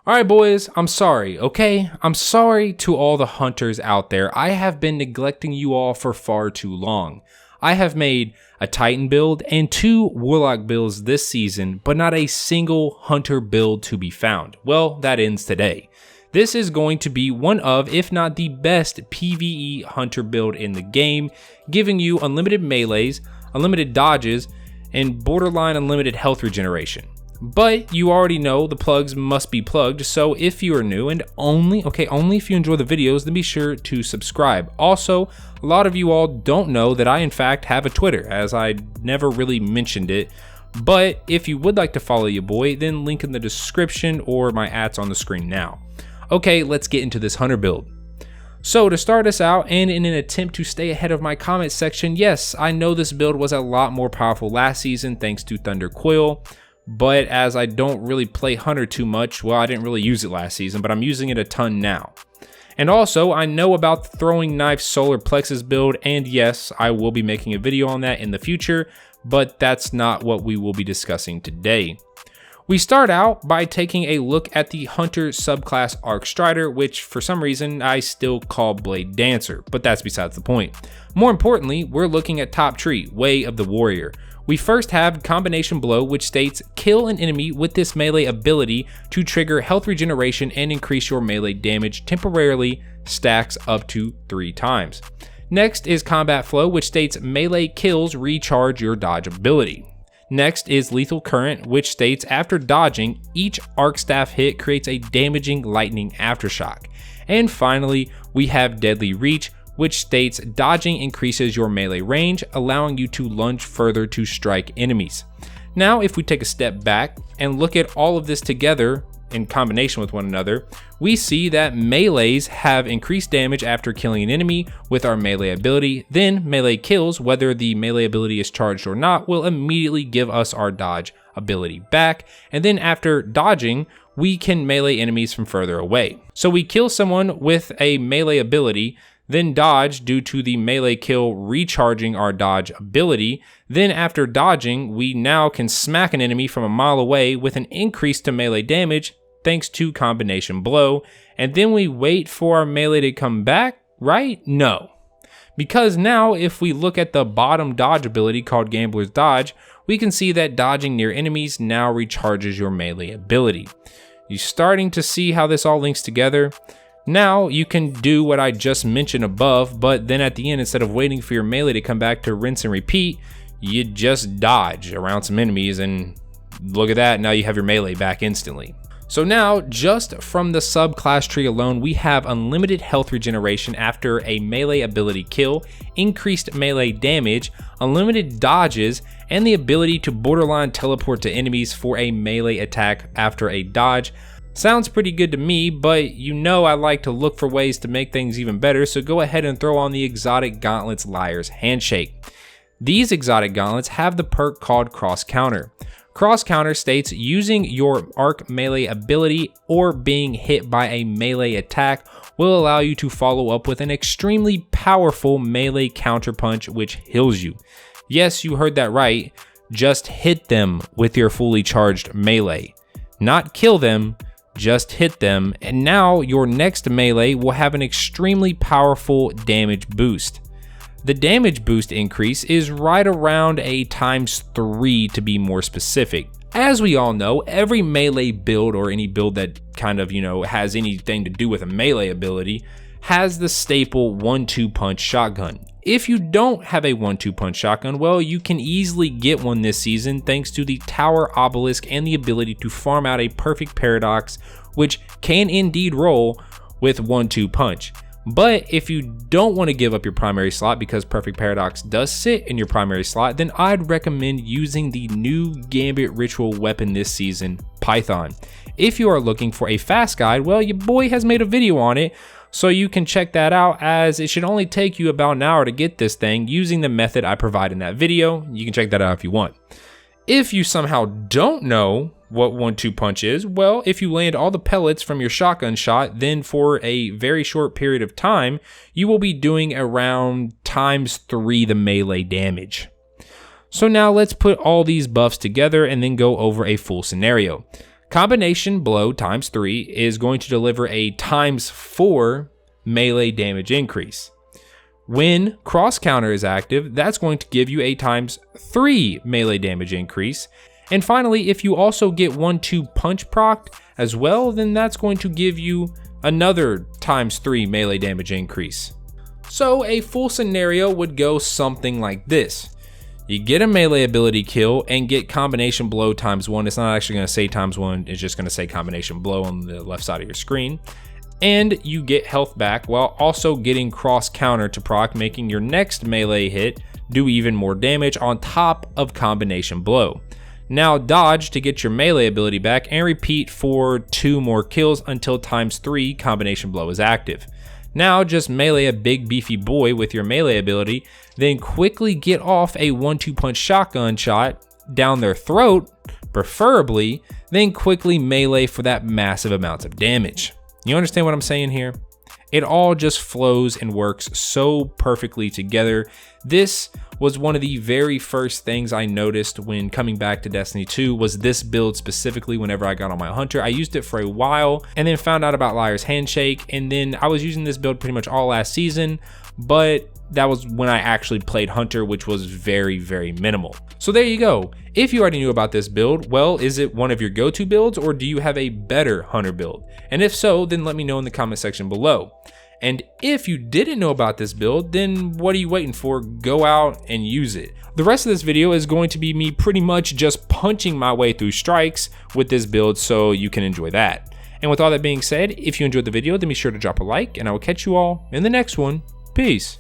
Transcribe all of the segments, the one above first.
Alright boys, I'm sorry, okay? I'm sorry to all the hunters out there. I have been neglecting you all for far too long. I have made a Titan build and 2 Warlock builds this season, but not a single hunter build to be found. Well, that ends today. This is going to be one of, if not the best PvE hunter build in the game, giving you unlimited melees, unlimited dodges, and borderline unlimited health regeneration. But you already know the plugs must be plugged, so if you are new and only if you enjoy the videos, then be sure to subscribe. Also, a lot of you all don't know that I in fact have a Twitter, as I never really mentioned it. But if you would like to follow your boy, then link in the description or my ats on the screen now. Okay, let's get into this hunter build. So to start us out, and in an attempt to stay ahead of my comment section, yes, I know this build was a lot more powerful last season thanks to Thunder Coil. But as I don't really play Hunter too much, well, I didn't really use it last season, but I'm using it a ton now. And also, I know about the Throwing Knife Solar Plexus build, and yes, I will be making a video on that in the future, but that's not what we will be discussing today. We start out by taking a look at the Hunter subclass Arcstrider, which for some reason I still call Blade Dancer, but that's besides the point. More importantly, we're looking at Top Tree, Way of the Warrior. We first have Combination Blow, which states kill an enemy with this melee ability to trigger health regeneration and increase your melee damage temporarily, stacks up to 3 times. Next is Combat Flow, which states melee kills recharge your dodge ability. Next is Lethal Current, which states after dodging, each arc staff hit creates a damaging lightning aftershock. And finally, we have Deadly Reach, which states dodging increases your melee range, allowing you to lunge further to strike enemies. Now, if we take a step back and look at all of this together in combination with one another, we see that melees have increased damage after killing an enemy with our melee ability. Then melee kills, whether the melee ability is charged or not, will immediately give us our dodge ability back. And then after dodging, we can melee enemies from further away. So we kill someone with a melee ability, then dodge due to the melee kill recharging our dodge ability. Then after dodging, we now can smack an enemy from a mile away with an increase to melee damage thanks to Combination Blow. And then we wait for our melee to come back, right? No. Because now if we look at the bottom dodge ability called Gambler's Dodge, we can see that dodging near enemies now recharges your melee ability. You're starting to see how this all links together. Now you can do what I just mentioned above, but then at the end, instead of waiting for your melee to come back to rinse and repeat, you just dodge around some enemies and look at that, now you have your melee back instantly. So now, just from the subclass tree alone, we have unlimited health regeneration after a melee ability kill, increased melee damage, unlimited dodges, and the ability to borderline teleport to enemies for a melee attack after a dodge. Sounds pretty good to me, but you know I like to look for ways to make things even better, so go ahead and throw on the exotic gauntlets Liars Handshake. These exotic gauntlets have the perk called Cross Counter. Cross Counter states using your arc melee ability or being hit by a melee attack will allow you to follow up with an extremely powerful melee counter punch which heals you. Yes, you heard that right, just hit them with your fully charged melee. Not kill them, just hit them, and now your next melee will have an extremely powerful damage boost. The damage boost increase is right around a ×3 to be more specific. As we all know, every melee build or any build that kind of, has anything to do with a melee ability has the staple 1-2 punch shotgun. If you don't have a 1-2 punch shotgun, well, you can easily get one this season thanks to the Tower Obelisk and the ability to farm out a Perfect Paradox, which can indeed roll with 1-2 punch. But if you don't want to give up your primary slot because Perfect Paradox does sit in your primary slot, then I'd recommend using the new Gambit Ritual weapon this season, Python. If you are looking for a fast guide, well, your boy has made a video on it, so you can check that out, as it should only take you about an hour to get this thing using the method I provide in that video. You can check that out if you want. If you somehow don't know what 1-2 punch is, well, if you land all the pellets from your shotgun shot, then for a very short period of time, you will be doing around ×3 the melee damage. So now let's put all these buffs together and then go over a full scenario. Combination blow times 3 is going to deliver a times 4 melee damage increase. When cross counter is active, that's going to give you a times 3 melee damage increase. And finally, if you also get 1-2 punch procced as well, then that's going to give you another times 3 melee damage increase. So a full scenario would go something like this. You get a melee ability kill and get combination blow times 1. It's not actually going to say times 1, it's just going to say combination blow on the left side of your screen. And you get health back while also getting cross counter to proc, making your next melee hit do even more damage on top of combination blow. Now dodge to get your melee ability back and repeat for 2 more kills until times 3 combination blow is active. Now just melee a big beefy boy with your melee ability, then quickly get off a 1-2 punch shotgun shot down their throat, preferably, then quickly melee for that massive amounts of damage. You understand what I'm saying here? It all just flows and works so perfectly together. This was one of the very first things I noticed when coming back to Destiny 2 was this build specifically whenever I got on my Hunter. I used it for a while and then found out about Liars Handshake, and then I was using this build pretty much all last season, but that was when I actually played Hunter, which was very, very minimal. So there you go. If you already knew about this build, well, is it one of your go-to builds or do you have a better Hunter build? And if so, then let me know in the comment section below. And if you didn't know about this build, then what are you waiting for? Go out and use it. The rest of this video is going to be me pretty much just punching my way through strikes with this build, so you can enjoy that. And with all that being said, if you enjoyed the video, then be sure to drop a like, and I will catch you all in the next one. Peace.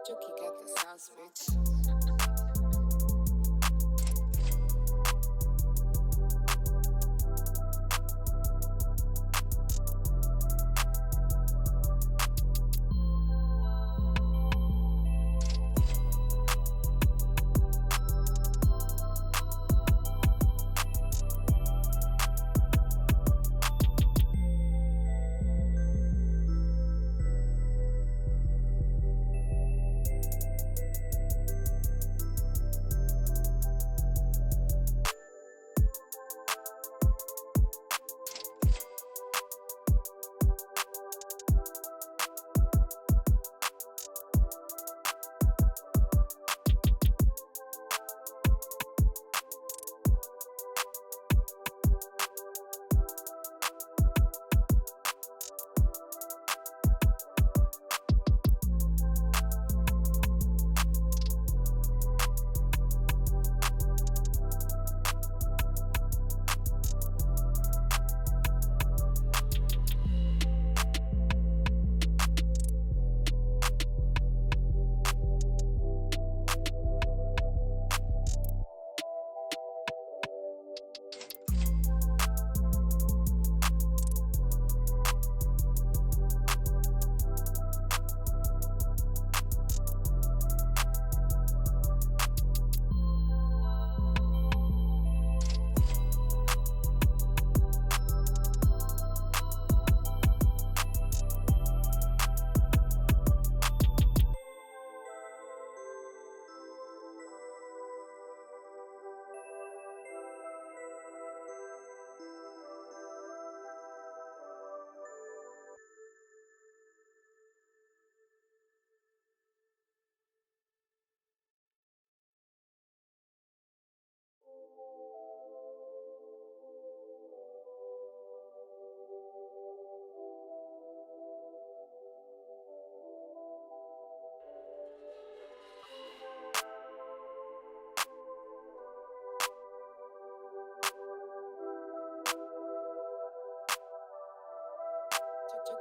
Joke, got the sauce, bitch.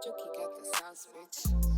Jokey got the sauce, bitch.